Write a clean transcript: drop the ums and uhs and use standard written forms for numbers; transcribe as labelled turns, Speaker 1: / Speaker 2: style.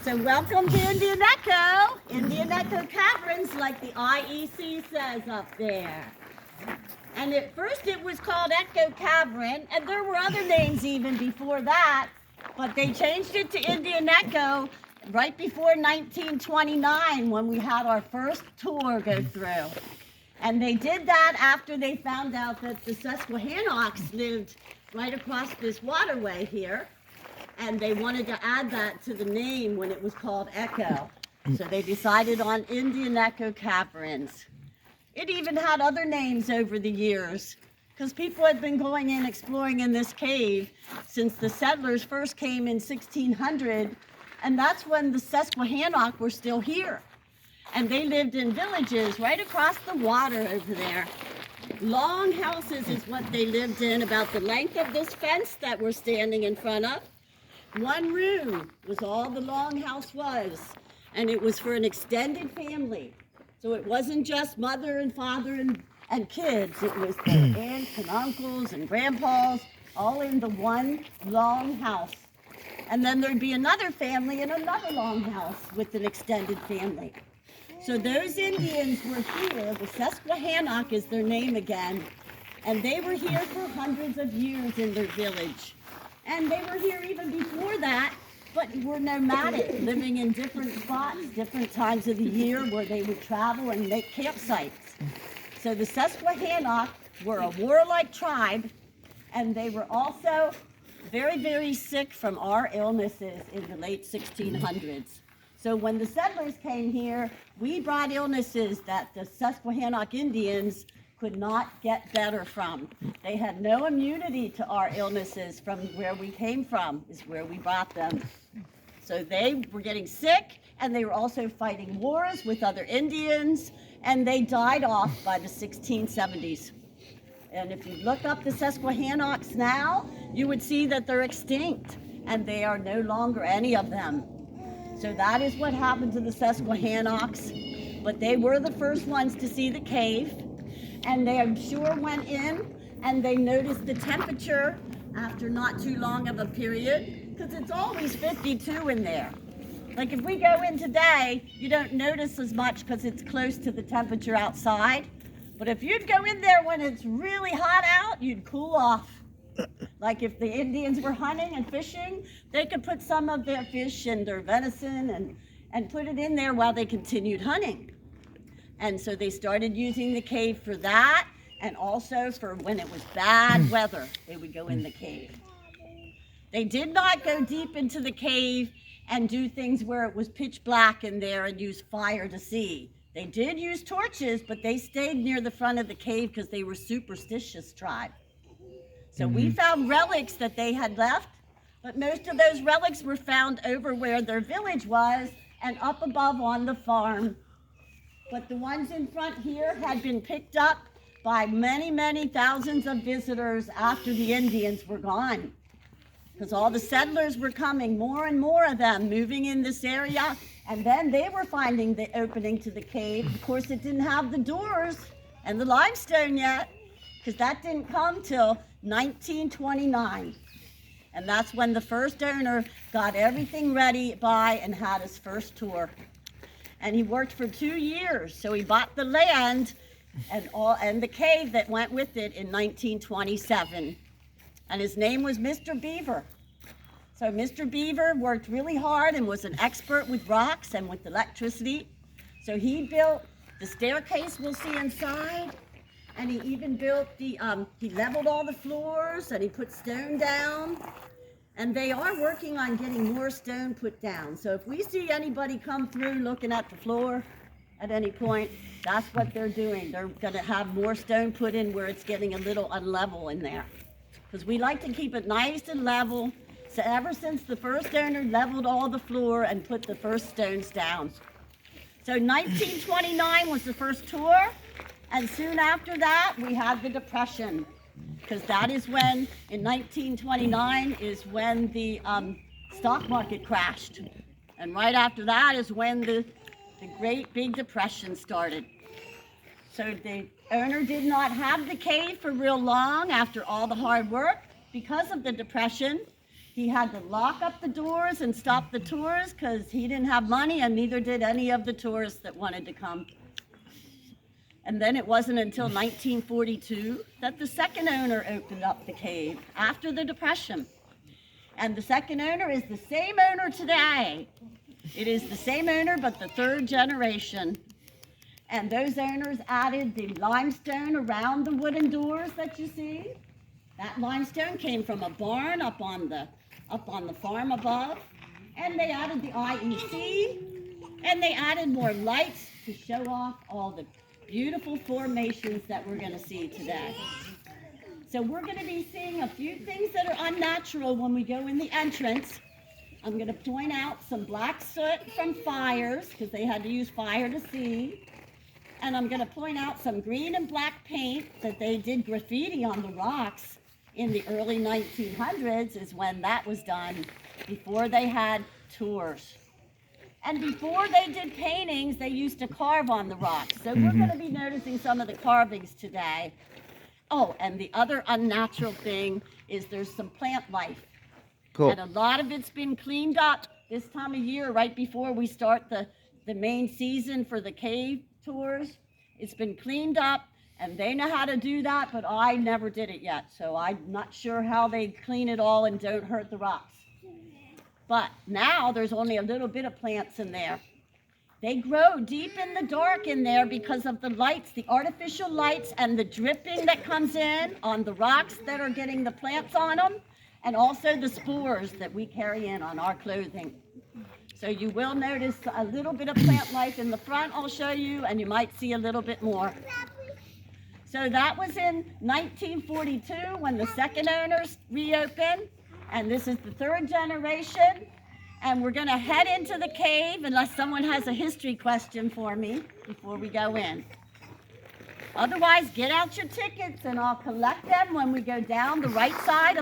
Speaker 1: So welcome to Indian Echo. Indian Echo Caverns, like the IEC says up there. And at first it was called Echo Cavern, and there were other names even before that, but they changed it to Indian Echo right before 1929 when we had our first tour go through. And they did that after they found out that the Susquehannocks lived right across this waterway here. And they wanted to add that to the name when it was called Echo. So they decided on Indian Echo Caverns. It even had other names over the years because people had been going in exploring in this cave since the settlers first came in 1600, and that's when the Susquehannock were still here. And they lived in villages right across the water over there. Long houses is what they lived in, about the length of this fence that we're standing in front of. One room was all the longhouse was, and it was for an extended family. So it wasn't just mother and father and kids. It was their aunts and uncles and grandpas, all in the one long house. And then there'd be another family in another long house with an extended family. So those Indians were here. The Susquehannock is their name again. And they were here for hundreds of years in their village. And they were here even before that, but were nomadic, living in different spots, different times of the year where they would travel and make campsites. So the Susquehannock were a warlike tribe, and they were also very, very sick from our illnesses in the late 1600s. So when the settlers came here, we brought illnesses that the Susquehannock Indians could not get better from. They had no immunity to our illnesses from where we came from, is where we brought them. So they were getting sick, and they were also fighting wars with other Indians, and they died off by the 1670s. And if you look up the Susquehannocks now, you would see that they're extinct, and they are no longer any of them. So that is what happened to the Susquehannocks. But they were the first ones to see the cave. And they, I'm sure, went in and they noticed the temperature after not too long of a period, because it's always 52 in there. Like if we go in today, you don't notice as much because it's close to the temperature outside. But if you'd go in there when it's really hot out, you'd cool off. Like if the Indians were hunting and fishing, they could put some of their fish and their venison and put it in there while they continued hunting. And so they started using the cave for that, and also for when it was bad weather, they would go in the cave. They did not go deep into the cave and do things where it was pitch black in there and use fire to see. They did use torches, but they stayed near the front of the cave because they were superstitious tribe. So we found relics that they had left, but most of those relics were found over where their village was and up above on the farm. But the ones in front here had been picked up by many, many thousands of visitors after the Indians were gone. Because all the settlers were coming, more and more of them moving in this area, and then they were finding the opening to the cave. Of course, it didn't have the doors and the limestone yet, because that didn't come till 1929. And that's when the first owner got everything ready by and had his first tour. And he worked for 2 years, so he bought the land and the cave that went with it in 1927. And his name was Mr. Beaver. So Mr. Beaver worked really hard and was an expert with rocks and with electricity. So he built the staircase we'll see inside, and he even built he leveled all the floors, and he put stone down. And they are working on getting more stone put down. So if we see anybody come through looking at the floor at any point, that's what they're doing. They're going to have more stone put in where it's getting a little unlevel in there. Because we like to keep it nice and level. So ever since the first owner leveled all the floor and put the first stones down. So 1929 was the first tour. And soon after that, we had the Depression. Because that is when, in 1929, is when the stock market crashed. And right after that is when the Great Big Depression started. So the owner did not have the cave for real long after all the hard work because of the Depression. He had to lock up the doors and stop the tours because he didn't have money, and neither did any of the tourists that wanted to come. And then it wasn't until 1942 that the second owner opened up the cave after the Depression. And the second owner is the same owner today. It is the same owner, but the third generation. And those owners added the limestone around the wooden doors that you see. That limestone came from a barn up on the farm above. And they added the IEC, and they added more lights to show off all the beautiful formations that we're going to see today. So we're going to be seeing a few things that are unnatural when we go in the entrance. I'm going to point out some black soot from fires, because they had to use fire to see. And I'm going to point out some green and black paint that they did graffiti on the rocks in the early 1900s is when that was done, before they had tours. And before they did paintings, they used to carve on the rocks. So we're going to be noticing some of the carvings today. Oh, and the other unnatural thing is there's some plant life.
Speaker 2: Cool.
Speaker 1: And a lot of it's been cleaned up this time of year, right before we start the main season for the cave tours. It's been cleaned up, and they know how to do that, but I never did it yet. So I'm not sure how they clean it all and don't hurt the rocks. But now there's only a little bit of plants in there. They grow deep in the dark in there because of the lights, the artificial lights, and the dripping that comes in on the rocks that are getting the plants on them, and also the spores that we carry in on our clothing. So you will notice a little bit of plant life in the front, I'll show you, and you might see a little bit more. So that was in 1942 when the second owners reopened, and this is the third generation. And we're going to head into the cave unless someone has a history question for me before we go in. Otherwise, get out your tickets and I'll collect them when we go down the right side of